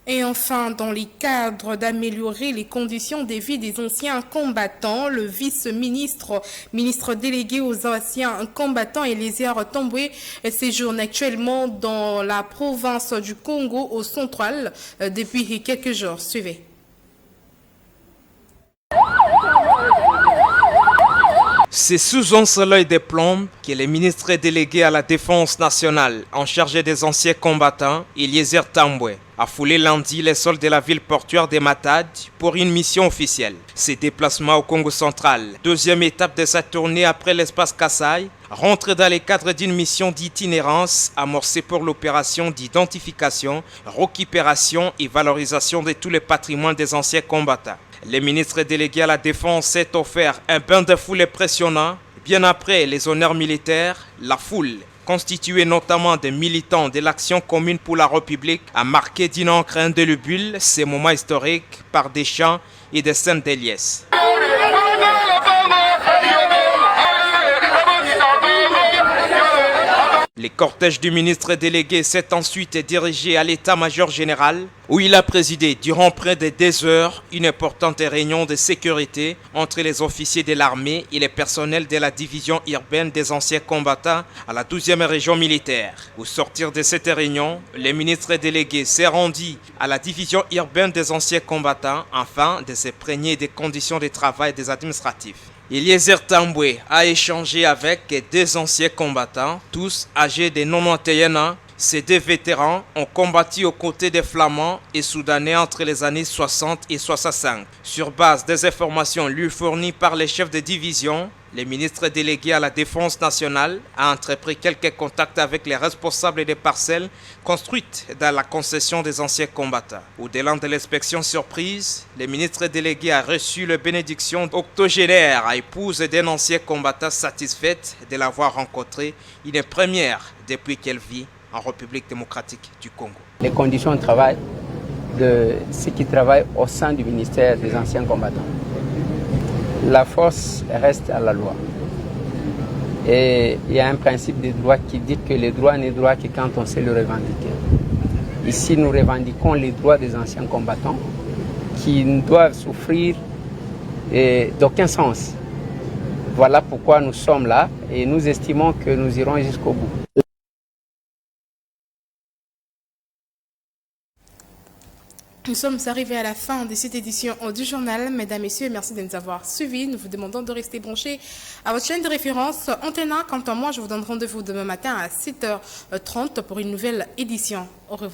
Et enfin, dans les cadres d'améliorer les conditions de vie des anciens combattants, le ministre délégué aux anciens combattants Eliezer Tambwe séjourne actuellement dans la province du Congo au central depuis quelques jours. Suivez. C'est sous un soleil de plomb que le ministre délégué à la défense nationale en charge des anciens combattants, Eliezer Tambwe, a foulé lundi les sols de la ville portuaire de Matadi pour une mission officielle. Ses déplacements au Congo central, deuxième étape de sa tournée après l'espace Kassai, rentre dans le cadre d'une mission d'itinérance amorcée pour l'opération d'identification, récupération et valorisation de tous les patrimoines des anciens combattants. Le ministre délégué à la défense s'est offert un bain de foule impressionnant. Bien après les honneurs militaires, la foule, constituée notamment des militants de l'Action commune pour la République, a marqué d'une encre indélébile ces moments historiques par des chants et des scènes de liesse. Le cortège du ministre délégué s'est ensuite dirigé à l'état-major général où il a présidé durant près de 2 heures une importante réunion de sécurité entre les officiers de l'armée et les personnels de la division urbaine des anciens combattants à la 12e région militaire. Au sortir de cette réunion, le ministre délégué s'est rendu à la division urbaine des anciens combattants afin de se prégner des conditions de travail des administratifs. Eliezer Tambwe a échangé avec 2 anciens combattants, tous âgés de 91 ans. Ces 2 vétérans ont combattu aux côtés des Flamands et Soudanais entre les années 60 et 65. Sur base des informations lui fournies par les chefs de division, le ministre délégué à la défense nationale a entrepris quelques contacts avec les responsables des parcelles construites dans la concession des anciens combattants. Au-delà de l'inspection surprise, le ministre délégué a reçu la bénédiction octogénaire à épouse d'un ancien combattant satisfaite de l'avoir rencontré, une première depuis qu'elle vit en République démocratique du Congo. Les conditions de travail de ceux qui travaillent au sein du ministère des anciens combattants. La force reste à la loi. Et il y a un principe de droit qui dit que le droit n'est droit que quand on sait le revendiquer. Ici, nous revendiquons les droits des anciens combattants qui ne doivent souffrir d'aucun sens. Voilà pourquoi nous sommes là et nous estimons que nous irons jusqu'au bout. Nous sommes arrivés à la fin de cette édition du journal. Mesdames, Messieurs, merci de nous avoir suivis. Nous vous demandons de rester branchés à votre chaîne de référence Antena. Quant à moi, je vous donne rendez-vous demain matin à 7h30 pour une nouvelle édition. Au revoir.